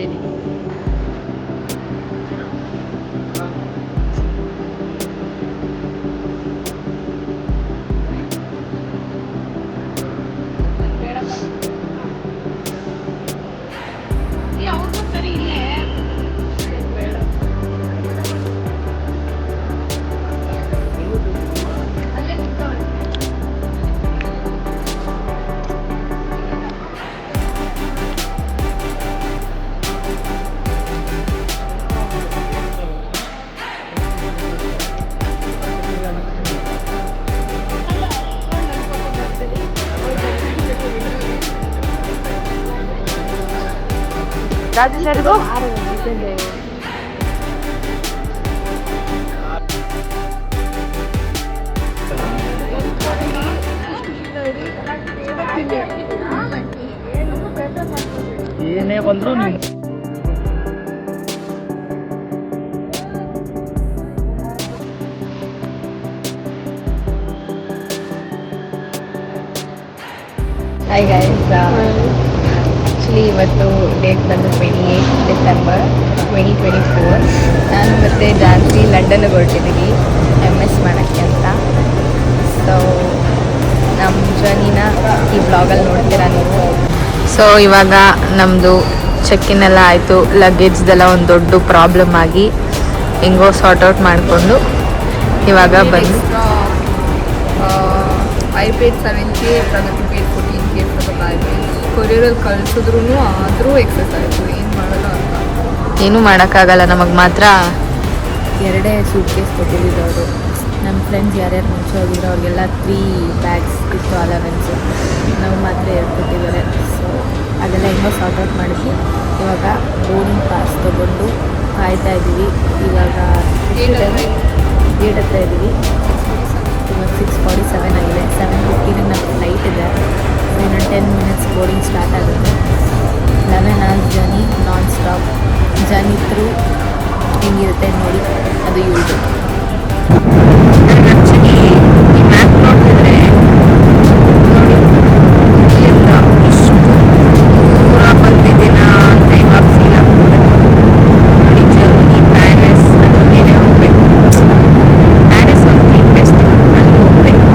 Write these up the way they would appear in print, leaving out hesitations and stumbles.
ಬಂದಿದ್ದೀನಿ. ರಾಜು ಸರ್ಗೋ ಏನೇ ಬಂದ್ರು ನೀವು ಹಾಯ್ ಗೈಸ್, ಆ್ಯಕ್ಚುಲಿ ಇವತ್ತು ಡೇಟ್ ಬಂದು 28 ಡಿಸೆಂಬರ್ 2024. ನಾನು ಮತ್ತು ಜಾನ್ಸಿ ಲಂಡನ್ಗೆ ಹೊರಟಿದ್ದೀವಿ MS ಮಾಡೋಕ್ಕೆ ಅಂತ. ಸೊ ನಮ್ಮ ಜರ್ನಿನ ಈ ಬ್ಲಾಗಲ್ಲಿ ನೋಡ್ತೀರಾ ನೀವು. ಸೊ ಇವಾಗ ನಮ್ಮದು ಚೆಕ್-ಇನ್ ಎಲ್ಲ ಆಯಿತು. ಲಗೇಜ್ದೆಲ್ಲ ಒಂದು ದೊಡ್ಡ ಪ್ರಾಬ್ಲಮ್ ಆಗಿ ಹೆಂಗೋ ಸಾರ್ಟ್ ಔಟ್ ಮಾಡಿಕೊಂಡು ಇವಾಗ ಬಂದು I paid 7K, Pranati paid 14K for the baggage. ಕೊರಿಯರಲ್ಲಿ ಕಳಿಸಿದ್ರು ಆದರೂ ಎಕ್ಸೆಸ್ ಆಯಿತು. ಏನು ಮಾಡೋದು ಅಂತ. ಏನೂ ಮಾಡೋಕ್ಕಾಗಲ್ಲ. ನಮಗೆ ಮಾತ್ರ 2 ಸೂಟ್ ಕೇಸ್ ಕೊಟ್ಟಿದ್ದರು. ನಮ್ಮ ಫ್ರೆಂಡ್ಸ್ ಯಾರ್ಯಾರು ಮುಂಚೆ ಹೋಗಿದ್ರು ಅವ್ರಿಗೆಲ್ಲ 3 ಬ್ಯಾಗ್ಸ್ ಇತ್ತು, ಅಲವೆನ್ಸು. ನಾವು ಮಾತ್ರ 2 ಕೊಟ್ಟಿದ್ದಾರೆ. ಸೊ ಅದೆಲ್ಲ ಹೆಂಗೋ ಸಾರ್ಟ್ ಔಟ್ ಮಾಡಿದ್ವಿ. ಇವಾಗ ಬೋರ್ಡಿಂಗ್ ಪಾಸ್ ತೊಗೊಂಡು ಕಾಯ್ತಾ ಇದ್ದೀವಿ. ಇವಾಗ ಗೇಟ್ ಹತ್ರ ಇದ್ದೀವಿ. ಇವಾಗ 6:47 ಆಗಿದೆ. 7:15 ನಮ್ಮ ಫ್ಲೈಟ್ ಇದೆ. ಇನ್ನು 10 ಮಿನಿಟ್ಸ್ ಬೋರ್ಡಿಂಗ್ ಸ್ಟಾರ್ಟ್ ಆಗುತ್ತೆ. 11 hours journey, non stop journey through ಹೆಂಗಿರುತ್ತೆ ನೋಡಿ, ಅದು ಯೂಟ್ಯೂಬ್. ಮ್ಯಾಪ್ ನೋಡ್ತಿದ್ರೆ ನೋಡಿ ಇಲ್ಲಿಂದ ಇಷ್ಟು ದೂರ ಬಂದಿದ್ದೀನ ಅಂತ ಇವಾಗ ಫೀಲ್ ಆಗ್ತದೆ. ನೋಡಿ ಜರ್ಮನಿ, ಪ್ಯಾರಿಸ್, ಅಲ್ಲಿಗೆ ಹೋಗ್ಬೇಕು. ಪ್ಯಾರಿಸ್ ಒಂದು ಬೆಸ್ಟ್, ಅಲ್ಲಿ ಹೋಗ್ಬೇಕು.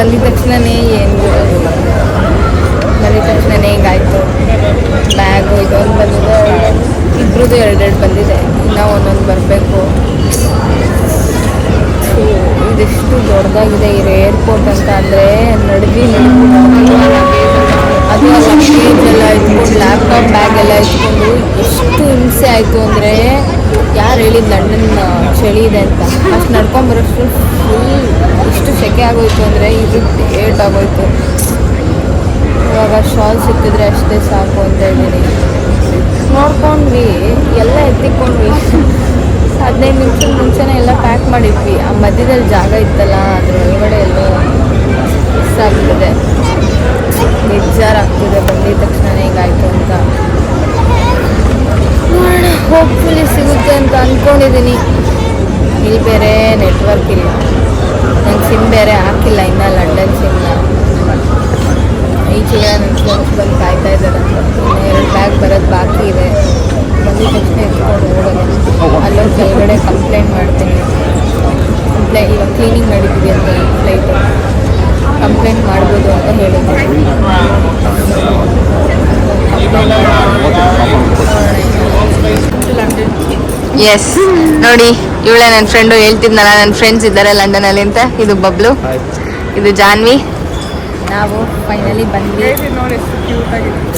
ಬಂದಿದ ತಕ್ಷಣನೇ ಹಿಂಗಾಯ್ತು. ಬ್ಯಾಗು ಇದೊಂದು ಬಂದಿದೆ, ಇಬ್ರದ್ದು ಎರಡೆರಡು ಬಂದಿದೆ, ಇನ್ನೂ ಒಂದೊಂದು ಬರಬೇಕು. ಸೊ ಇದೆಷ್ಟು ದೊಡ್ಡದಾಗಿದೆ ಈ ಏರ್ಪೋರ್ಟ್ ಅಂತ ಅಂದರೆ ನಡುವಿ ಅದು ಲಗೇಜ್ ಎಲ್ಲ ಇಟ್ಕೊಂಡು ಲ್ಯಾಪ್ಟಾಪ್ ಬ್ಯಾಗ್ ಎಲ್ಲ ಇಟ್ಕೊಂಡು ಎಷ್ಟು ಹಿಂಸೆ ಆಯಿತು ಅಂದರೆ ಯಾರು ಹೇಳಿದ್ದು ಲಂಡನ್ ಚಳಿ ಇದೆ ಅಂತ. ಅಷ್ಟು ನಡ್ಕೊಂಬರೋಷ್ಟು ಫುಲ್ ಎಷ್ಟು ಸೆಕೆ ಆಗೋಯ್ತು ಅಂದರೆ ಇದು ಏಟ್ ಆಗೋಯ್ತು. ಇವಾಗ ಶಾಲ್ ಸಿಕ್ಕಿದ್ರೆ ಅಷ್ಟೇ ಸಾಕು ಅಂತ ಇದ್ದೀನಿ. ನೋಡ್ಕೊಂಡ್ವಿ, ಎಲ್ಲ ಎತ್ತಿಕೊಂಡ್ವಿ. 15 ನಿಮಿಷದ ಮುಂಚೆನೇ ಎಲ್ಲ ಪ್ಯಾಕ್ ಮಾಡಿದ್ವಿ. ಆ ಮಧ್ಯದಲ್ಲಿ ಜಾಗ ಇತ್ತಲ್ಲ, ಅದ್ರ ಒಳಗಡೆ ಎಲ್ಲೋ ಮಿಸ್ ಆಗ್ತದೆ, ಬೇಜಾರಾಗ್ತದೆ ಬಂದಿದ ತಕ್ಷಣ ಹೇಗಾಯಿತು ಅಂತ. ನೋಡೋಣ, ಹೋಪ್ಫುಲಿ ಸಿಗುತ್ತೆ ಅಂತ ಅಂದ್ಕೊಂಡಿದ್ದೀನಿ. ಇಲ್ಲಿ ಬೇರೆ ನೆಟ್ವರ್ಕ್ ಇಲ್ಲ, ನಂಗೆ ಸಿಮ್ ಬೇರೆ ಹಾಕಿಲ್ಲ ಇನ್ನು, ಲಂಡನ್ ಸಿಮ್ನ. ಈಚೆಗೆ ನನ್ನ ಫ್ರೆಂಡ್ಸ್ ಬಂದು ಕಾಯ್ತಾ ಇದ್ದಾರೆ. ಇನ್ನು 2 ಬ್ಯಾಗ್ ಬರೋದು ಬಾಕಿ ಇದೆ. ಬಂದಿದ ತಕ್ಷಣ ಎತ್ಕೊಂಡು ಹೋಗೋದು. ಅಲ್ಲೊಂದು ಕೆಳಗಡೆ ಕಂಪ್ಲೇಂಟ್ ಮಾಡ್ತೀನಿ. ಇವಾಗ ಕ್ಲೀನಿಂಗ್ ನಡೀತಿದೆ ಅಂತ ಫ್ಲೈಟು, ಕಂಪ್ಲೇಂಟ್ ಮಾಡ್ಬೋದು ಅಂತ ಹೇಳಿದ್ರು. ಎಸ್ ನೋಡಿ, ಇವಳೇ ನನ್ನ ಫ್ರೆಂಡು. ಹೇಳ್ತಿದ್ನಲ್ಲ ನನ್ನ ಫ್ರೆಂಡ್ಸ್ ಇದ್ದಾರೆ ಲಂಡನಲ್ಲಿ ಅಂತ. ಇದು ಬಬ್ಲು, ಇದು ಜಾನ್ವಿ. ನಾವು ಫೈನಲಿ ಬಂದ್ವಿ.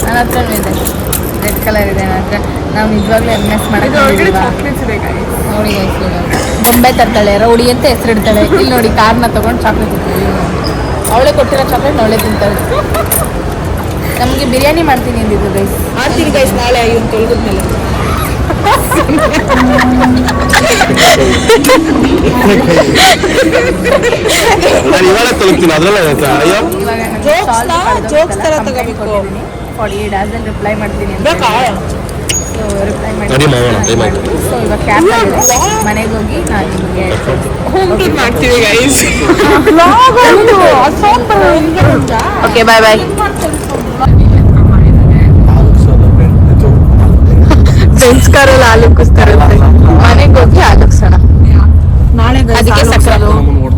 ನನ್ನ ಹತ್ರನೂ ಇದೆ, ರೆಡ್ ಕಲರ್ ಇದೆ ನನ್ನ ಹತ್ರ. ನಾವು ನಿಜವಾಗ್ಲೂ MS ಮಾಡೋದು ನೋಡಿ. ಬೊಂಬೆ ತರ್ತಾಳೆ, ರೌಡಿ ಅಂತ ಹೆಸರಿಡ್ತಾಳೆ. ಇಲ್ಲಿ ನೋಡಿ, ಕಾರ್ನ ತೊಗೊಂಡು ಚಾಕ್ಲೇಟ್ ತಿಂತಾಳೆ. ಅವಳೇ ಕೊಟ್ಟಿರೋ ಚಾಕ್ಲೇಟ್ ಅವಳೇ ತಿಂತಾಳೆ. ನಮಗೆ ಬಿರಿಯಾನಿ ಮಾಡ್ತೀನಿ ಅಂದಿದ್ದು ಗೈಸ್. ಮಾಡ್ತೀನಿ ಗೈಸ್, ನಾಳೆ ಇವನು ತೊಳೆದ್ಮೇಲೆ. ಇವಾಗ ತೊಲಗ್ತೀನಿ ಅದ್ರಲ್ಲ. ಅಯ್ಯೋ, 48 hours ರಿಪ್ಲೈ ಮಾಡ್ತೀನಿ ಅಂತ. ಸೊ ರಿಪ್ಲೈ ಮಾಡಿ. ಸೊ ಇವಾಗ ಕ್ಯಾಬ್ ಮನೆಗೆ ಹೋಗಿ ನಾನು ನಿಮಗೆ ಮಾಡ್ತೀವಿ ಗೈಸ್. ಓಕೆ, ಬಾಯ್ ಬಾಯ್. ಸಂಸ್ಕಾರಲ್ಲ ಆಲೂಕಿಸ್ತಾರಂತೆ. ಮನೆಗೆ ಹೋಗಿ ಆಲೂಕ್ಸೋಣ ನಾಳೆ. ಅದಕ್ಕೆ ಸಕ್ಕರೆ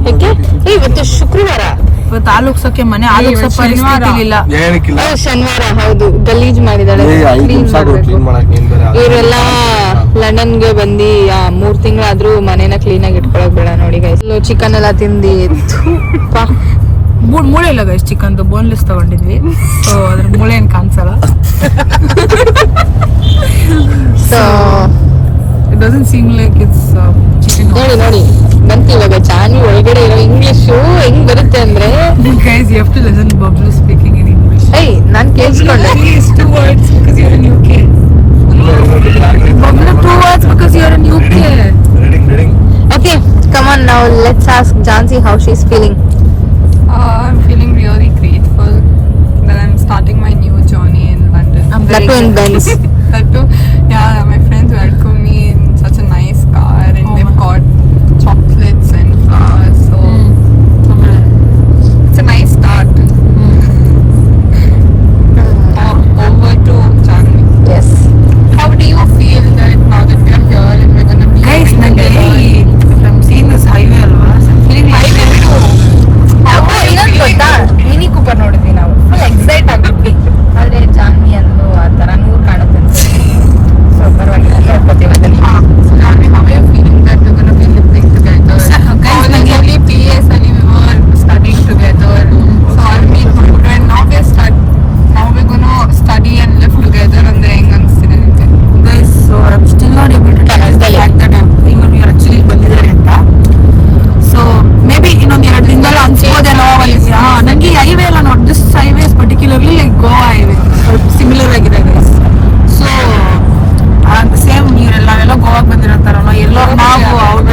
ಯಾಕೆ ಇವತ್ತು ಶುಕ್ರವಾರ, ಇವತ್ತು ಆಲೂಕ್ಸೋಕೆ ಮನೆ ಆಲೂಕ್ಸೋ ಪರಿಸ್ಥಿತಿ ಇಲ್ಲ. ಶನಿವಾರ, ಹೌದು. ಗಲೀಜ್ ಮಾಡಿದಾಳೆ, ಇವರೆಲ್ಲ ಲಂಡನ್ಗೆ ಬಂದು 3 ತಿಂಗಳಾದ್ರೂ ಮನೇನ ಕ್ಲೀನಾಗಿ ಇಟ್ಕೊಳಕ್ ಬೇಡ ನೋಡಿ ಗೈಸ್. ಚಿಕನ್ ಎಲ್ಲ ತಿಂದು ಮೂಳೆ ಇಲ್ಲ ಗೈಸ್. ಚಿಕನ್ದು ಬೋನ್ಲೆಸ್ ತಗೊಂಡಿದ್ವಿ, ಸೊ ಅದ್ರ ಮೂಳೆ ಏನು ಕಾಣಿಸಲ್ಲ. So it doesn't seem like it's chicken. ನೋಡಿ ಬಂತು ಇವಾಗ ಜಾನ್ವಿ ಒಳಗಡೆ ಇರೋ ಇಂಗ್ಲಿಷು ಹೆಂಗ್ ಬರುತ್ತೆ ಅಂದ್ರೆ guys, you have to listen Bablu speaking in English. ನಾನು ಕೇಳಿಸ್ಕೊಂಡೆ. 2 words because you are in UK. Bublu, 2 words because you are in UK. reading. Okay, come on now, let's ask Jansi how she's feeling. I'm feeling really grateful that I'm starting my new journey in London. That too in Benz. That too, yeah, my friends welcome me in such a nice car, and they've got chocolates and flowers, so it's a nice start. Over to Janvi. Yes. How do you feel that now that we are here and we're gonna be Guys, together? I'm seeing this highway alwa. I'm feeling like ಇನ್ನೊಂದು ಗೊತ್ತಾ, mini Cooper ನೋಡಿದ್ವಿ ನಾವು. Full excite ಆಗಿದ್ವಿ. ಆದ್ರೆ ಜಾನ್ವಿ ಅಂದು ಆ ಥರ 100 ಕಾಣುತ್ತೆ. ಸೊ ಪರವಾಗಿಲ್ಲ, ನೋಡ್ಕೋತೀವಿ ಅದನ್ನ. So Janvi, how are you feeling that we're gonna be living together? guys, Only PS and we were studying together. So I'll meet you, and now we're gonna study and live together and the ಹೆಂಗ್ ಅನ್ಸ್ತಿದೆ ನಿಮಗೆ? guys, so I'm still not able to tell the fact that even we are actually ಬಂದಿದ್ದಾರೆ ಅಂತ. So maybe ಇನ್ನೊಂದು 2 ದಿನದಲ್ಲಿ ಅನ್ಸ್ಬೋದೇನೋ. ನನಗೆ highway ಎಲ್ಲ ನೋಡಿ, this highways particularly like Goa highway ಸ್ವಲ್ಪ ಸಿಮಿಲರ್ ಆಗಿದೆ ಗೈಸ್. ಸೊ ಸೇಮ್ ನೀವೆಲ್ಲ ಗೋವಾಗೆ ಬಂದಿರೋತಾರಲ್ಲ, ಎಲ್ಲೋ ನಾವು ಅವ್ರ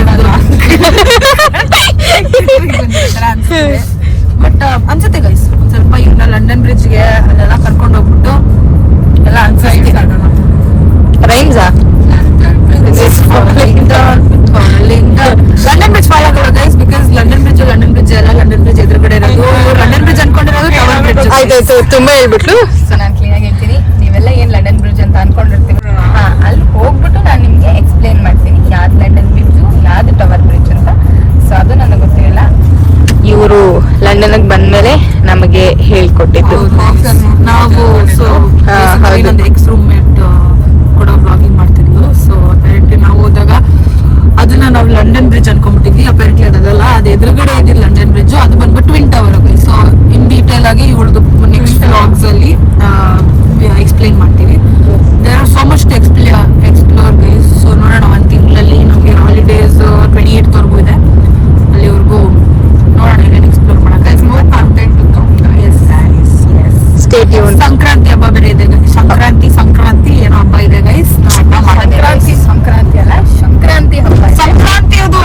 ಅನ್ಸುತ್ತೆ. ಬಟ್ ಅನ್ಸುತ್ತೆ ಗೈಸ್, ಒಂದ್ ಸ್ವಲ್ಪ ಇನ್ನ ಲಂಡನ್ ಬ್ರಿಡ್ಜ್ಗೆ ಅಲ್ಲೆಲ್ಲ ಕರ್ಕೊಂಡು ಹೋಗ್ಬಿಟ್ಟು ಎಲ್ಲ ಅನ್ಸುತ್ತೆ. ರೈಮ್ಸಾ ಲಂಡನ್ ಬ್ರಿಡ್ಜ್ ಫಾಲೋ ಆಗಲ್ಲ ಗೈಸ್, ಬಿಕಾಸ್ ಲಂಡನ್ ಬ್ರಿಡ್ಜ್ ಎಲ್ಲ ಲಂಡನ್ ಬ್ರಿಡ್ಜ್ ಎದುರುಗಡೆ ಇರೋದು. ಲಂಡನ್ ಬ್ರಿಡ್ಜ್ ಅನ್ಕೊಂಡಿರೋದು ಟವರ್ ಬ್ರಿಡ್ಜ್. ಆಯ್ತಾಯ್ತು, ತುಂಬಾ ಹೇಳ್ಬಿಟ್ಲು. ಸೊ ನಾನು ಕ್ಲೀನಾಗಿ ಹೇಳ್ತೀನಿ. ನೀವೆಲ್ಲ ಏನು ಲಂಡನ್ ಬ್ರಿಡ್ಜ್ ಅಂತ ಅನ್ಕೊಂಡಿರ್ತೀವಿ, ಅಲ್ಲಿ ಹೋಗ್ಬಿಟ್ಟು ನಾನು ನಿಮಗೆ ಎಕ್ಸ್ಪ್ಲೇನ್ ಮಾಡ್ತೀನಿ ಯಾವ್ದು ಲಂಡನ್ ಬ್ರಿಡ್ಜು, ಯಾವ್ದು ಟವರ್ ಬ್ರಿಡ್ಜ್ ಅಂತ. ಸೊ ಅದು ನನಗೆ ಗೊತ್ತಿರಲ್ಲ. ಇವರು ಲಂಡನ್ಗೆ ಬಂದ್ಮೇಲೆ ನಮಗೆ ಹೇಳ್ಕೊಟ್ಟಿದ್ದು. ನಾವು ಸೊ ಹಾ, ಹೌದು. ಇನ್ನೊಂದು ಎಕ್ಸ್ ರೂಮ್ಮೇಟ್ ಕೂಡ ಬ್ಲಾಗಿಂಗ್ ಮಾಡ್ತಿದ್ಲು. ಸೊ ಅಪೇರೆಂಟ್ಲಿ ನಾವು ಹೋದಾಗ ಅದನ್ನ ನಾವು ಲಂಡನ್ ಬ್ರಿಡ್ಜ್ ಅನ್ಕೊಂಡ್ಬಿಟ್ಟಿದ್ವಿ. ಅಪೇರೆಂಟ್ಲಿ ಅದಲ್ಲ, ಅದು ಎದುರುಗಡೆ ಇದೆ ಲಂಡನ್ ಬ್ರಿಡ್ಜ್. ಅದು ಬಂದ್ಬಿಟ್ಟು twin tower. So in detail ಆಗಿ ಇವಳದು ನೆಕ್ಸ್ಟ್ ವ್ಲಾಗ್ಸ್ ಅಲ್ಲಿ ಎಕ್ಸ್ಪ್ಲೈನ್ ಮಾಡ್ತೀವಿ. There are so much to explore guys. So ನೋಡೋಣ, ಒಂದು ತಿಂಗಳಲ್ಲಿ ನಮಗೆ ಹಾಲಿಡೇಸ್ 28th ವರೆಗೂ ಇದೆ. ಅಲ್ಲಿವರೆಗೂ ನೋಡೋಣ ಏನೇನು ಎಕ್ಸ್ಪ್ಲೋರ್ ಮಾಡಕ್ಕೆ. More content Stay tuned. Sankranti ಹಬ್ಬ ಬೇರೆ ಇದೆ. ಸಂಕ್ರಾಂತಿ ಏನೋ ಹಬ್ಬ ಇದೆ ಗೈಸ್. ಸಂಕ್ರಾಂತಿ ಅಲ್ಲ, ಸಂಕ್ರಾಂತಿ ಹಬ್ಬ ಇದೆ. ಸಂಕ್ರಾಂತಿ ಅದು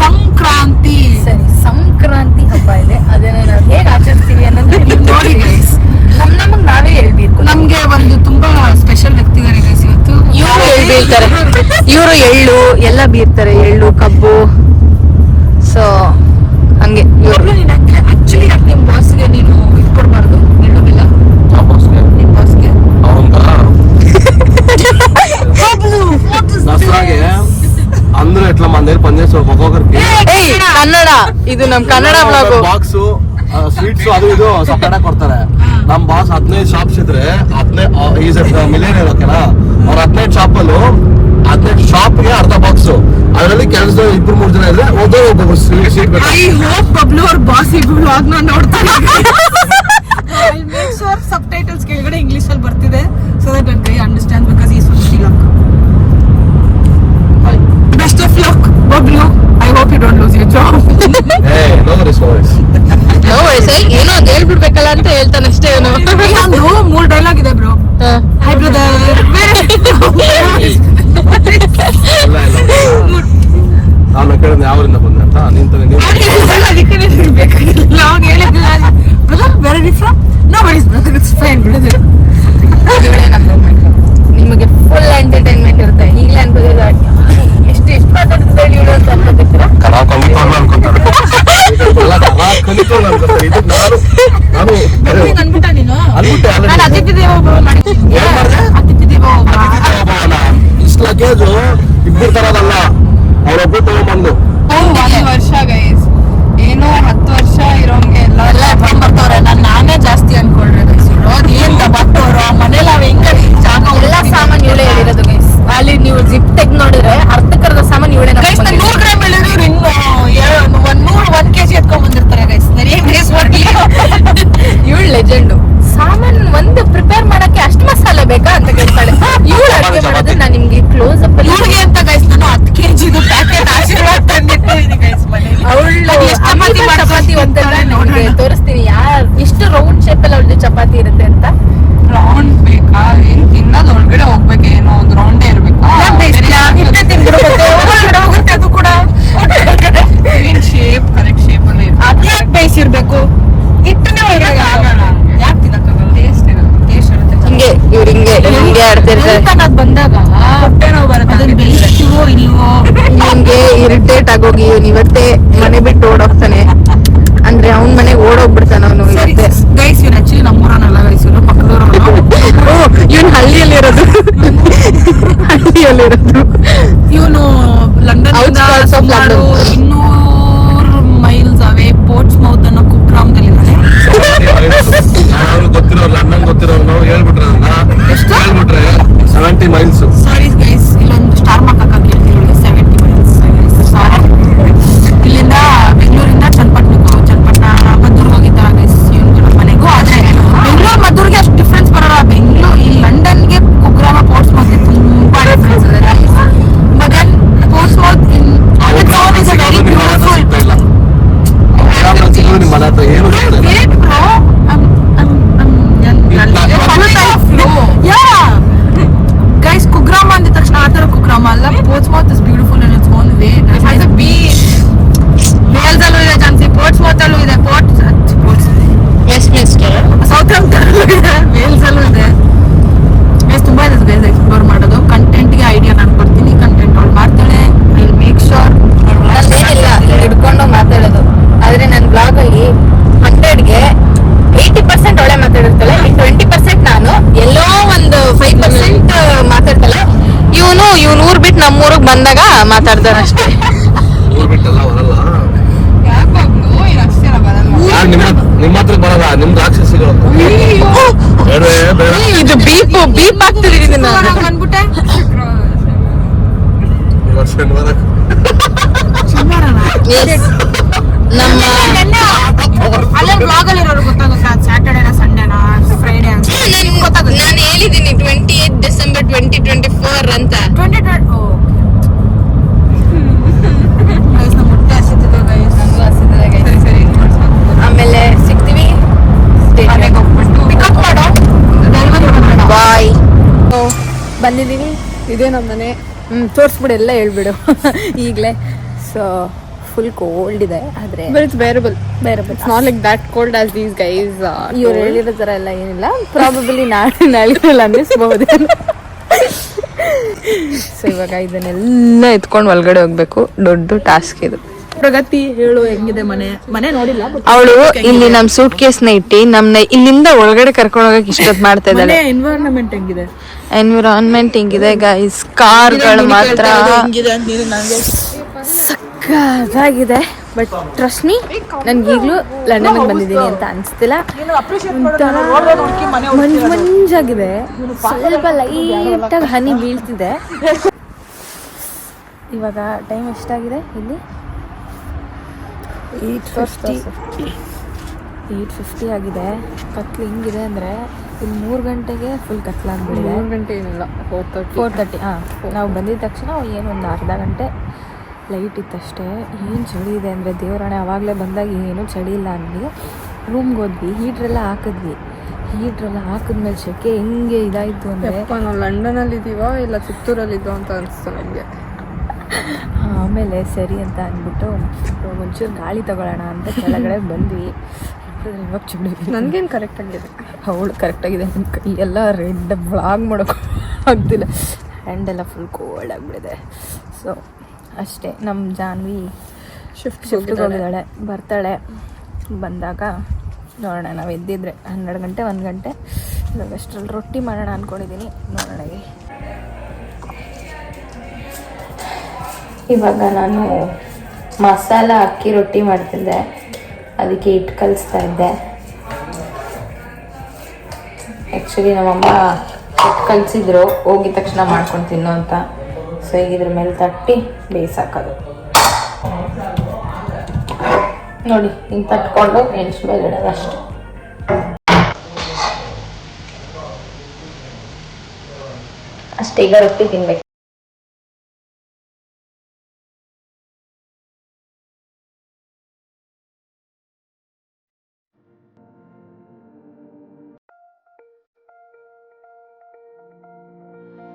ಸಂಕ್ರಾಂತಿ ಸರಿ, ಸಂಕ್ರಾಂತಿ ಹಬ್ಬ ಇದೆ. ಅದನ್ನ ನಾವು ಹೇಗೆ ಆಚರಿಸ್ತೀವಿ ಅನ್ನೋದು ನೋಡಿ ಗೈಸ್. ನಮಗೆ ನಾವೇ ಹೇಳ್ಬೇಕು. ನಮ್ಗೆ ಒಂದು ತುಂಬಾ ಸ್ಪೆಷಲ್ ವ್ಯಕ್ತಿಗಳಿದೆ ಗೈಸ್ ಇವತ್ತು. ಇವರು ಎಳ್ಳು ಬೀಳ್ತಾರೆ, ಇವರು ಎಳ್ಳು ಎಲ್ಲ ಬೀರ್ತಾರೆ, ಎಳ್ಳು ಕಬ್ಬು. ಸೊ ಹಂಗೆ ಇವರು ಆಕ್ಚುಲಿ ಯಾಕೆ ನಿಮ್ ಬಾಸ್ಗೆ ನೀನು ಇದು ಕೊಡ್ಬಾರ್ದು? ಎಳ್ಳುಗಿಲ್ಲ ನಿಮ್ ಬಾಸ್ಗೆ ದಸರಾಗೆ ಅಂದ್ರೆ ಎಟ್ಲ ಮಂದೇರ್ ಪಂದೇಶ್ವರ ಒಕ್ಕೊಕ್ಕರಿಗೆ ಏಯ್ ಕನ್ನಡ, ಇದು ನಮ್ ಕನ್ನಡ ಬ್ಲಾಗು. ಬಾಕ್ಸು ಸ್ವೀಟ್ಸ್ ಅದು ಇದು ಸಪ್ರೇಟ್ ಕೊಡ್ತಾರೆ. ನಮ್ ಬಾಸ್ 15 ಶಾಪ್ಸ್ ಇದ್ರೆ 15 ಮಿಲಿಯನ್ ಓಕೆನಾ, ಅವ್ರ 15 ಶಾಪಲ್ಲೂ 15 ಶಾಪ್ಗೆ ಅರ್ಧ ಬಾಕ್ಸ್. ಅದರಲ್ಲಿ ಕೆಲಸ 2-3 ಜನ ಇದ್ರೆ ಒಬ್ಬೊಬ್ಬರು ಸೀಟ್ ಬೇಕು. ಐ ಹೋಪ್ ಬಬ್ಲು ಅವ್ರ ಬಾಸ್ ಈ ಬ್ಲಾಗ್ ನ ನೋಡ್ತಾರೆ. ಸಬ್ ಟೈಟಲ್ಸ್ ಕೆಳಗಡೆ ಇಂಗ್ಲಿಷ್ ಅಲ್ಲಿ ಬರ್ತಿದೆ. ಸೊ ದಟ್ ನನ್ನ ಕೈ understand because is from Sri Lanka. Best of luck Bablu. I hope you don't lose your job. No worries. No ವಯಸ್ಸೈ ಏನೋ ಅದು ಹೇಳ್ಬಿಡ್ಬೇಕಲ್ಲ ಅಂತ ಹೇಳ್ತಾನೆ ಅಷ್ಟೇ ಅವನು. ಒಂದು 3 ಡೈಲಾಗ್ ಇದೆ ಬ್ರೋ. High brother. ನಾನು ಕೇಳಿದ ಯಾವರಿಂದ ಬಂದೆ ಅಂತ ನಿಂತ ನೀವು ನಿಮಗೆ ಫುಲ್ ಎಂಟರ್ಟೈನ್ಮೆಂಟ್ ಇರುತ್ತೆ. ಈಗಲೇ ಅನ್ಕೋದಿಲ್ಲ ಎಷ್ಟು ಮಾತಾಡ್ತಿದ್ದೆ ಇವಳು ಅಂತ ಅನ್ಕೋತಿರ್ತೀರಾ. ಕಲಾ ಕಲಿತೋಲ್ಲ ಅನ್ಕೊಂತಾರೆ. ಕಲಾ ಕಲಿತೋಲ್ಲ ಅನ್ಕೊಂತಾರೆ. ಇದು ನಾನು ಅನ್ಬಿಟ್ಟ ನೀನು. ಅನ್ಬಿಟ್ಟೆ ನಾನು ಅತಿಥಿ ದೇವೋಭವ ಮಾಡಿದ್ದೀನಿ. ಏನ್ ಮಾಡ್ದೆ? ಅತಿಥಿ ದೇವೋಭವ ಇಷ್ಟು ಲಗೇಜು ಇಬ್ಬರು ತರೋದಲ್ಲ, ಅವ್ರೊಬ್ಬರು ತಗೊಂಡ್ಬಂದು 1 ವರ್ಷ ಗೈಸ್, ಏನೋ 10 ವರ್ಷ ಇರೋಂಗೆ ಎಲ್ಲ ಬರ್ತಾವ್ರೆ. ನಾನೇ ಜಾಸ್ತಿ ಅನ್ಕೊಂಡ್ರೆ ಗೈಸ್. ಅದು ಏನ್ ಬರ್ತಾವ್ರು ಆ ಮನೇಲಿ ಅವ್ ಹೆಂಗ ಜಾಗ ಎಲ್ಲ ಸಾಮಾನು ಇವಳೇ ಹೇಳಿರೋದು ಗೈಸ್. ಅಲ್ಲಿ ನೀವು ಜಿಪ್ ತೆಗ್ ನೋಡಿದ್ರೆ ಅರ್ಧಕ್ಕರ್ಧ ಸಾಮಾನು ಇವಳೇ. ಗೈಸ್ 100 ಗ್ರಾಮ್ ಹೇಳಿದ್ರು ಇನ್ನು 1 kg ಎತ್ಕೊಂಡ್ ಬಂದಿರ್ತಾರೆ ಗೈಸ್. ಏನ್ ಗೈಸ್ ಮಾಡ್ಲಿ. ಇವಳು ಲೆಜೆಂಡು. ಸಾಮಾನು ಒಂದು ಪ್ರಿಪೇರ್ ಮಾಡಕ್ಕೆ ಅಷ್ಟು ಮಸಾಲೆ ಬೇಕಾ ಅಂತ ಕೇಳ್ತಾಳೆ. ಇವಳು ಅಡುಗೆ ಮಾಡೋದು ನಾನು ನಿಮ್ಗೆ ಕ್ಲೋಸ್ ಅಪ್ ಅಲ್ಲಿ ಇವ್ರಿಗೆ ಅಂತ ಗೈಸ್ ನಾನು 10 kg ಪ್ಯಾಕೆಟ್ ಆಶೀರ್ವಾದ ತಂದಿಟ್ಟಿದ್ದೀನಿ ಗೈಸ್ ಮನೇಲಿ. ಅವಳು ಚಪಾತಿ ಒಂದೆಲ್ಲ ನಿಮ್ಗೆ ತೋರಿಸ್ತೀನಿ. ಎಷ್ಟು ರೌಂಡ್ ಶೇಪ್ ಅಲ್ಲಿ ಅವಳದು ಚಪಾತಿ ಇರುತ್ತೆ ಅಂತ. ರೌಂಡ್ ಬೇಕಾ? ಏನ್ ತಿನ್ನೋದು ಒಳಗಡೆ ಹೋಗ್ಬೇಕು, ಏನೋ ಒಂದು ರೌಂಡೇ ಇರ್ಬೇಕಾ? ಹೋಗುತ್ತೆ ಅದು ಕೂಡ. ಏನ್ ಶೇಪ್ ಕರೆಕ್ಟ್ ಶೇಪ್ ಅಲ್ಲಿ ಅದ್ಯಾಕ್ ಬೇಯಿಸಿರ್ಬೇಕು? ಹಿಟ್ಟನ್ನೇ ಒಳಗಡೆ ಆಗಲ್ಲ. ಯಾಕೆ ತಿನ್ನಕ್ಕಾಗಲ್ಲ? ಟೇಸ್ಟ್ ಇರುತ್ತೆ. ಟೇಸ್ಟ್ ಇರುತ್ತೆ. ಹಿಂಗೆ ಇವ್ರು ಹಿಂಗೆ ಆಡ್ತಿರ್ತಾರೆ. ಅದ್ ಬಂದಾಗ ಹೊಟ್ಟೆ ನೋವು ಬರುತ್ತೆ. ಅದನ್ನ ಬೇಯಿಸ್ತೀವೋ ಇಲ್ವೋ. ನಿಮ್ಗೆ ಇರಿಟೇಟ್ ಆಗೋಗಿ ಇವನ್ ಇವತ್ತೇ ಮನೆ ಬಿಟ್ಟು ಓಡೋಗ್ತಾನೆ. ಅಂದ್ರೆ ಅವ್ನ್ ಮನೆಗೆ ಓಡೋಗ್ಬಿಡ್ತಾನ ಅವನು ಇವತ್ತೇ. ಗೈಸ್ ಇವ್ರು ಆಕ್ಚುಲಿ ನಮ್ಮೂರನಲ್ಲ ಗೈಸ್, ಇವ್ರು ಪಕ್ಕದವ್ರಲ್ಲ. ಇವನ್ ಹಳ್ಳಿಯಲ್ಲಿರೋದು. ಇವನು London Outskirts of London. 200 miles away Portsmouth ಅನ್ನೋ ಕುಗ್ರಾಮದಲ್ಲಿದ್ದಾನೆ. ಅವ್ರಿಗೆ ಗೊತ್ತಿರೋರು ನನ್ನಂಗೆ ಗೊತ್ತಿರೋರು ನಾವು ಹೇಳ್ಬಿಟ್ರೆ 70 ಮೈಲ್ಸ್. ಸಾರಿ ಗೈಸ್, ಇಲ್ಲೊಂದು ಸ್ಟಾರ್ ಮಾರ್ಕ್ ಹಾಕಿ ಹೇಳ್ತೀವಿ 70 ಮೈಲ್ಸ್. ಸಾರಿ. ಇಲ್ಲಿಂದ ಬೆಂಗಳೂರಿಂದ ಚನ್ನಪಟ್ಟಣ ಮದ್ದೂರ್ಗೆ ಹೋಗಿದ್ದ ಗೈಸ್ ಇವನು ಮನೆಗೂ. ಆದ್ರೆ ಬೆಂಗಳೂರು ಮದ್ದೂರ್ಗೆ ಅಷ್ಟು ಡಿಫ್ರೆನ್ಸ್ ಬರಲ್ಲ. ಬೆಂಗಳೂರು ಈ ಲಂಡನ್ಗೆ ಕುಗ್ರಾಮ ಪೋರ್ಟ್ಸ್ ಮೌತ್ ತುಂಬಾ ಡಿಫ್ರೆನ್ಸ್ ಇದೆ. But then Portsmouth in on its own is a very beautiful. ನಿಮ್ಮ ಮನೆ ಹತ್ರ ಏನು ಸಿಗ್ತಾ ಇಲ್ಲ. Wait bro, guys, ಕುಗ್ರಾಮ ಅಂದ ತಕ್ಷಣ ಆ ತರ ಕುಗ್ರಾಮ ಅಲ್ಲ. Portsmouth is beautiful in its own way. It has a beach. Wales ಅಲ್ಲೂ ಇದೆ ಜಾನ್ಸಿ, ಪೋರ್ಟ್ಸ್ಮೌತ್ ಅಲ್ಲೂ ಇದೆ, ವೆಸ್ಟ್ಮಿನ್ಸ್ಟರ್, ಸೌಥಂಪ್ಟನ್ ಅಲ್ಲೂ ಇದೆ, ವೇಲ್ಸ್ ಅಲ್ಲೂ ಇದೆ. ಗೈಸ್ ತುಂಬಾ ಇದೆ ಗೈಸ್ ಎಕ್ಸ್ಪ್ಲೋರ್ ಮಾಡೋದು. ಕಂಟೆಂಟ್ಗೆ ಐಡಿಯಾ ನಾನು ಕೊಡ್ತೀನಿ, ಕಂಟೆಂಟ್ ಅವ್ಳು ಮಾಡ್ತಾಳೆ. I make sure. ಏನಿಲ್ಲ ಹಿಡ್ಕೊಂಡು ಮಾತಾಡೋದು. ಆದ್ರೆ ನನ್ನ ಬ್ಲಾಗ್ ಅಲ್ಲಿ 100ಗೆ 80% ಒಳ್ಳೆ ಮಾತಾಡಿರ್ತಾಳೆ, 20% ನಾನು ಎಲ್ಲೋ ಒಂದು 5% ಮಾತಾಡ್ತಾಳೆ. ಇವನು ಊರ್ ಬಿಟ್ಟು ನಮ್ಮೂರಿಗೆ ಬಂದಾಗ ಮಾತಾಡ್ತಾನೆ ಅಷ್ಟೇ. ಊರ್ ಬಿಟ್ಟೆಲ್ಲ ಬರಲ್ಲ. ಯಾಕಾಗ್ಲು ಏನು ಅಷ್ಟೇನ ಬರಲ್ಲ. ನಿಮ್ಮ ಹತ್ರ ಬರಲ್ಲ, ನಿಮ್ದು ರಾಕ್ಷಸಿಗಳು. ಬೇಡವೇ ಬೇಡ. ಇದು ಬೀಪ್ ಆಗ್ತಿದ್ದೀನಿ ನಾನು ಅನ್ಬಿಟ್ಟೆ ಇವತ್ತು ಶನಿವಾರ ನಮ್ಮ ಅಲ್ಲೇ ಬ್ಲಾಗ್ ಅಲ್ಲಿ ಇರೋರು ಗೊತ್ತಾಗುತ್ತಾ ಸ್ಯಾಟರ್ಡೇನಾ ಸಂಡೇನಾ ಫ್ರೈಡೇ ಅಂತ ನಾನು ಹೇಳಿದ್ದೀನಿ 28 ಡಿಸೆಂಬರ್ 2024 ಅಂತ. 2020 ಮುಟ್ಟೆ ಹಸಿತಿದೆ ಗೈಸ್. ಸರಿ ಆಮೇಲೆ ಸಿಗ್ತೀವಿ. ಮನೆಗೆ ಹೋಗ್ಬಿಟ್ಟು ಪಿಕಪ್ ಮಾಡೋ ಡೆಲಿವರಿ ಮಾಡಬೇಡ. ಬಾಯ್. ಬಂದಿದ್ದೀವಿ, ಇದೇ ನಮ್ಮ ಮನೆ. ತೋರಿಸ್ಬಿಡು, ಎಲ್ಲ ಹೇಳ್ಬಿಡು ಈಗಲೇ. ಸೊ ಫುಲ್ ಕೋಲ್ಡ್ ಇದೆ, ಆದರೆ But it's bearable. ಬೇರೆ It's not like that cold as these guys ಇವ್ರು ಹೇಳಿರೋ ಥರ ಎಲ್ಲ ಏನಿಲ್ಲ. ಪ್ರಾಬಬ್ಲಿ ನಾಳೆ ಅನ್ನಿಸ್ಬಹುದು. ಸೊ ಇವಾಗ ಇದನ್ನೆಲ್ಲ ಎತ್ಕೊಂಡು ಒಳಗಡೆ ಹೋಗ್ಬೇಕು. ದೊಡ್ಡ ಟಾಸ್ಕ್ ಇದು. ಪ್ರಗತಿ ಹೇಳು, ಹೆಂಗಿದೆ ಮನೆ ನೋಡಿಲ್ಲ. ಅವಳು ಇಲ್ಲಿ ನಮ್ ಸೂಟ್ ಕೇಸ್ನ ಇಟ್ಟು ನಮ್ನ ಇಲ್ಲಿಂದ ಒಳಗಡೆ ಕರ್ಕೊಂಡು ಹೋಗಕ್ ಇಷ್ಟೊತ್ತು ಮಾಡ್ತಾ ಇದ್ದಾಳೆ. ಎನ್ವೈರನ್ಮೆಂಟ್ ಹೆಂಗಿದೆ? ಎನ್ವಿರಾನ್ಮೆಂಟ್ ಹಿಂಗಿದೆ ಗೈಸ್. ಕಾರ್ಗಳು ಮಾತ್ರ ಹೆಂಗಿದೆ ಅಂತ ನೀನು ನನಗೆ ಸಕ್ಕತ್ತಾಗಿದೆ. ಬಟ್ ಟ್ರಸ್ಟ್ ಮೀ, ನನ್ಗೆ ಈಗಲೂ ಲಂಡನ್ಗೆ ಬಂದಿದ್ದೀನಿ ಅಂತ ಅನಿಸ್ತಿಲ್ಲ. ಮಂಜಾಗಿದೆ, ಸ್ವಲ್ಪ ಲೈಟಾಗಿ ಹನಿ ಬೀಳ್ತಿದೆ. ಇವಾಗ ಟೈಮ್ ಎಷ್ಟಾಗಿದೆ ಇಲ್ಲಿ? 8:50 ಆಗಿದೆ. ಕತ್ಲು ಹಿಂಗಿದೆ ಅಂದರೆ ಇಲ್ಲಿ 3 ಗಂಟೆಗೆ ಫುಲ್ ಕತ್ಲಾಗ್ಬಿಟ್ಟಿದೆ. 3 ಗಂಟೆ ಏನಿಲ್ಲ, 4:30. ನಾವು ಬಂದಿದ ತಕ್ಷಣ ಏನು ಒಂದು ಅರ್ಧ ಗಂಟೆ ಲೈಟ್ ಇತ್ತಷ್ಟೇ. ಏನು ಚಳಿ ಇದೆ ಅಂದರೆ ದೇವರಾಣೆ, ಆವಾಗಲೇ ಬಂದಾಗ ಏನು ಚಳಿ ಇಲ್ಲ ಅಂದ್ವಿ. ರೂಮ್ಗೆ ಹೋದ್ವಿ, ಹೀಟ್ರೆಲ್ಲ ಹಾಕಿದ್ಮೇಲೆ ಸೆಕೆ ಹೆಂಗೆ ಇದಾಯಿತು ಅಂದರೆ, ನಾವು ಲಂಡನಲ್ಲಿ ಇದೀವ ಇಲ್ಲ ಚಿತ್ತೂರಲ್ಲಿದ್ದೋ ಅಂತ ಅನಿಸ್ತು ನನಗೆ. ಆಮೇಲೆ ಸರಿ ಅಂತ ಅಂದ್ಬಿಟ್ಟು ಒಂಚೂರು ಗಾಳಿ ತಗೊಳ್ಳೋಣ ಅಂತ ಕೆಳಗಡೆ ಬಂದ್ವಿ. ಇವಾಗ ಚಳಿ ನನಗೇನು ಕರೆಕ್ಟ್ ಆಗಿದೆ. ಅವಳು ಕರೆಕ್ಟಾಗಿದೆ. ನನ್ನ ಕೈ ಎಲ್ಲ ರೆಡ್ ಬ್ಲಾಗ್ ಮಾಡೋಕೆ ಆಗ್ತಿಲ್ಲ. ಹ್ಯಾಂಡೆಲ್ಲ ಫುಲ್ ಕೋಲ್ಡ್ ಆಗಿಬಿಟ್ಟಿದೆ. ಸೊ ಅಷ್ಟೇ. ನಮ್ಮ ಜಾನ್ವಿ ಶಿಫ್ಟ್ಗೆ ಹೋಗಿದ್ದಾಳೆ, ಬರ್ತಾಳೆ. ಬಂದಾಗ ನೋಡೋಣ. ನಾವು ಎದ್ದಿದ್ರೆ 12 ಗಂಟೆ 1 ಗಂಟೆ. ಇವಾಗ ಅಷ್ಟರಲ್ಲಿ ರೊಟ್ಟಿ ಮಾಡೋಣ ಅಂದ್ಕೊಂಡಿದ್ದೀನಿ. ನೋಡೋಣ. ಇವಾಗ ನಾನು ಮಸಾಲ ಅಕ್ಕಿ ರೊಟ್ಟಿ ಮಾಡ್ತಿದ್ದೆ, ಅದಕ್ಕೆ ಹಿಟ್ಟು ಕಲಿಸ್ತಾ ಇದ್ದೆ. ಆ್ಯಕ್ಚುಲಿ ನಮ್ಮಮ್ಮ ಹಿಟ್ಟು ಕಲಿಸಿದ್ರು, ಹೋಗಿದ ತಕ್ಷಣ ಮಾಡ್ಕೊಂಡು ತಿನ್ನೋ ಅಂತ. ಸೊ ಈಗ ಇದ್ರ ಮೇಲೆ ತಟ್ಟಿ ಬೇಯಿಸಾಕೋದು. ನೋಡಿ, ಹಿಂಗೆ ತಟ್ಕೊಂಡು ಎಣ್ಸ್ ಮೇಲೆ ಇಡೋದು ಅಷ್ಟೆ. ಅಷ್ಟೇ. ಈಗ ರೊಟ್ಟಿ ತಿನ್ಬೇಕು.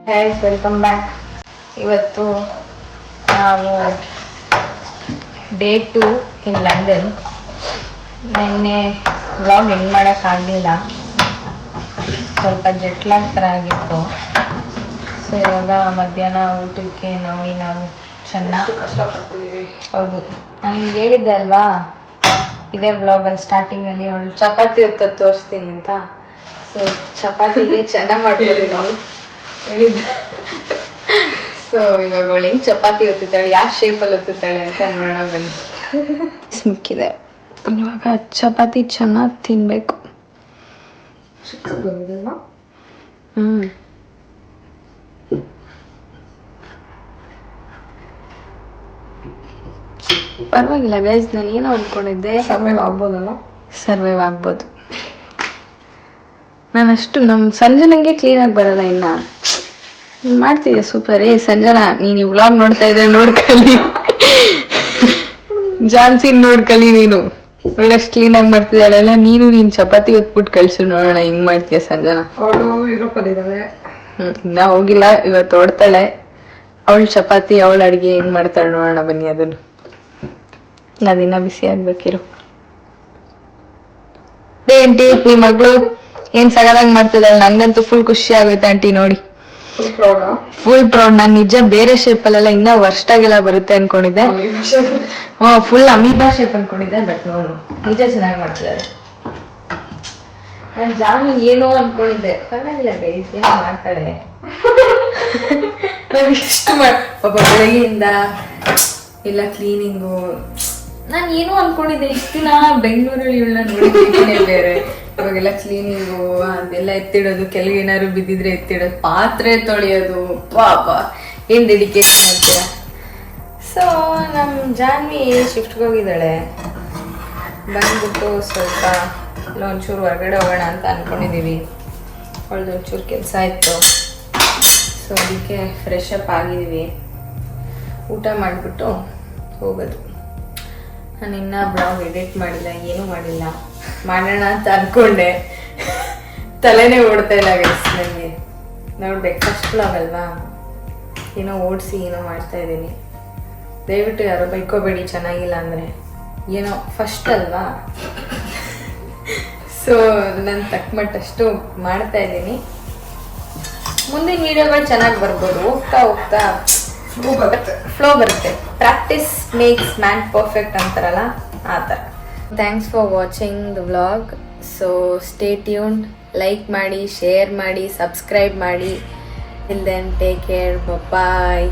Guys, welcome back. ಇವತ್ತು ನಾವು ಡೇ 2 ಇನ್ ಲಂಡನ್. ನಿನ್ನೆ ವ್ಲಾಗ್ ಎಂಡ್ ಮಾಡೋಕ್ಕಾಗಲಿಲ್ಲ, ಸ್ವಲ್ಪ ಜೆಟ್ಲಾಗ್ ಥರ ಆಗಿತ್ತು. ಸೊ ಇವಾಗ ಮಧ್ಯಾಹ್ನ ಊಟಕ್ಕೆ ನಾವು ಚೆನ್ನಾಗಿ ಕಷ್ಟಪಡ್ತಿದ್ದೀವಿ. ಹೌದು, ನಾನು ನಿಮ್ಗೆ ಹೇಳಿದ್ದೆ ಅಲ್ವಾ ಇದೇ ವ್ಲಾಗಲ್ಲಿ ಸ್ಟಾರ್ಟಿಂಗಲ್ಲಿ ಅವಳು ಚಪಾತಿ ಹೊತ್ತದ್ದು ತೋರಿಸ್ತೀನಿ ಅಂತ. ಸೊ ಚಪಾತಿಗೆ ಚೆನ್ನಾಗಿ ಮಾಡ್ತೀವಿ ನಾವು ಹೇಳಿದ್ದೆ. ಸೊ ಇವಾಗ ಅವಳು ಹೆಂಗೆ ಚಪಾತಿ ಹೊತ್ತಿದ್ದಾಳೆ, ಯಾವ ಶೇಪಲ್ಲಿ ಹೊತ್ತಿದ್ದಾಳೆ ಅಂತ ನೋಡೋಣ ಬನ್ನಿ. ಮುಕ್ಕಿದೆ. ಇವಾಗ ಚಪಾತಿ ಚೆನ್ನಾಗಿ ತಿನ್ಬೇಕು. ಪರವಾಗಿಲ್ಲ ಗೈಸ್, ನಾನು ಏನೋ ಅಂದ್ಕೊಂಡಿದ್ದೆ. ಸರ್ವೈವ್ ಆಗ್ಬೋದು. ನಾನಷ್ಟು ನಮ್ಮ ಸಂಜನಂಗೆ ಕ್ಲೀನಾಗಿ ಬರಲ್ಲ. ಇನ್ನು ಮಾಡ್ತಿದ್ದೆ ಸೂಪರ್. ಸಂಜನಾ, ನೀನು ವ್ಲಾಗ್ ನೋಡ್ತಾ ಇದ್ರೆ ನೋಡ್ಕಲಿ, ಜಾನ್ಸಿನ್ ನೋಡ್ಕಲಿ. ನೀನು ಒಳ್ಳಷ್ಟು ಕ್ಲೀನಾಗಿ ಮಾಡ್ತಿದ್ದಾಳೆಲ್ಲ. ನೀನು ಚಪಾತಿ ಹೊತ್ಬಿಟ್ಟು ಕಳ್ಸು ನೋಡೋಣ ಹೆಂಗ್ ಮಾಡ್ತೀಯ ಸಂಜನಾ. ಅವಳು ಯುರೋಪಲ್ಲಿದ್ದಾಳೆ. ಇನ್ನ ಹೋಗಿಲ್ಲ, ಇವತ್ತು ಓಡ್ತಾಳೆ. ಅವಳು ಚಪಾತಿ, ಅವಳ ಅಡುಗೆ ಹೆಂಗ್ ಮಾಡ್ತಾಳೆ ನೋಡೋಣ ಬನ್ನಿ. ಅದನ್ನು ಅದಿನ್ನ ಬಿಸಿ ಆಗ್ಬೇಕಿರು. ಆಂಟಿ, ನಿಮ್ಮ ಮಗಳು ಏನ್ ಸಗದಾಗಿ ಮಾಡ್ತಿದ್ದಾಳೆ. ನಂಗಂತೂ ಫುಲ್ ಖುಷಿ ಆಗುತ್ತೆ ಆಂಟಿ ನೋಡಿ. Full proud. ನಾನು ನಿಜ ಬೇರೆ ಶೇಪಲ್ಲೆಲ್ಲ ಇನ್ನ ವರ್ಸ್ಟ್ ಆಗಿಲ್ಲ ಬರುತ್ತೆ ಅನ್ಕೊಂಡಿದ್ದೆ. ಫುಲ್ ಅಮೀಬಾ ಶೇಪ್ ಅನ್ಕೊಂಡಿದ್ದೆ. ಬಟ್ ನೋಡು, ನಿಜ ಚೆನ್ನಾಗಿ ಮಾಡ್ತಿದ್ದಾರೆ. ನಾನು ಜಾಮೀನ್ ಏನೋ ಅನ್ಕೊಂಡಿದ್ದೆ. ಪರವಾಗಿಲ್ಲ ಗೈಸ್, ಏನೋ ಮಾಡ್ತಾಳೆ. ಪಾಪ ಬೆಳಗ್ಗೆಯಿಂದ ಎಲ್ಲ ಕ್ಲೀನಿಂಗು ನಾನು ಏನೋ ಅನ್ಕೊಂಡಿದ್ದೆ ಇಷ್ಟು ದಿನ ಬೆಂಗಳೂರಲ್ಲಿ ಇವಳನ್ನ ನೋಡಿದ್ದೀನಿ ಬೇರೆ. ಇವಾಗೆಲ್ಲ ಕ್ಲೀನಿಂಗು ಅದೆಲ್ಲ ಎತ್ತಿಡೋದು, ಕೆಳಗೆ ಏನಾದ್ರು ಬಿದ್ದಿದ್ರೆ ಎತ್ತಿಡೋದು, ಪಾತ್ರೆ ತೊಳೆಯೋದು, ಪಾಪ ಏನು ಡೆಡಿಕೇಶನ್ ಅಂತೀರ. ಸೊ ನಮ್ಮ ಜಾನ್ವಿ ಶಿಫ್ಟ್ಗೆ ಹೋಗಿದ್ದಾಳೆ. ಬಂದ್ಬಿಟ್ಟು ಸ್ವಲ್ಪ ಇಲ್ಲ ಒಂಚೂರು ಹೊರಗಡೆ ಹೋಗೋಣ ಅಂತ ಅಂದ್ಕೊಂಡಿದ್ದೀವಿ. ಅವಳದು ಒಂಚೂರು ಕೆಲಸ ಇತ್ತು. ಸೊ ಅದಕ್ಕೆ ಫ್ರೆಶ್ ಅಪ್ ಆಗಿದ್ದೀವಿ. ಊಟ ಮಾಡಿಬಿಟ್ಟು ಹೋಗೋದು. ನಾನು ಇನ್ನೂ ಬ್ಲಾಗ್ ಎಡಿಟ್ ಮಾಡಿಲ್ಲ, ಏನೂ ಮಾಡಿಲ್ಲ. ಮಾಡೋಣ ಅಂತ ಅಂದ್ಕೊಂಡೆ, ತಲೆನೇ ಓಡ್ತಾ ಇಲ್ಲ ಗೈಸ್ ನನಗೆ. ನೋಡ್ಬೇಕು, ಫಸ್ಟ್ ಬ್ಲಾಗ್ ಅಲ್ವಾ, ಏನೋ ಓಡಿಸಿ ಏನೋ ಮಾಡ್ತಾ ಇದ್ದೀನಿ. ದಯವಿಟ್ಟು ಯಾರೋ ಬೈಕೋಬೇಡಿ ಚೆನ್ನಾಗಿಲ್ಲ ಅಂದರೆ, ಏನೋ ಫಸ್ಟ್ ಅಲ್ವಾ. ಸೊ ನಾನು ತಕ್ಕಮಟ್ಟಷ್ಟು ಮಾಡ್ತಾ ಇದ್ದೀನಿ. ಮುಂದಿನ ವೀಡಿಯೋಗಳು ಚೆನ್ನಾಗಿ ಬರ್ಬೋದು. ಹೋಗ್ತಾ ಹೋಗ್ತಾ ಫ್ಲೋ ಬರುತ್ತೆ. ಪ್ರಾಕ್ಟೀಸ್ ಮೇಕ್ಸ್ ಮ್ಯಾನ್ ಪರ್ಫೆಕ್ಟ್ ಅಂತಾರಲ್ಲ, ಆ ಥರ. Thanks for watching the vlog. So stay tuned, like ಮಾಡಿ, ಶೇರ್ ಮಾಡಿ, ಸಬ್ಸ್ಕ್ರೈಬ್ ಮಾಡಿ. ಟಿಲ್ ದೆನ್ ಟೇಕ್ ಕೇರ್, ಬಾಯ್.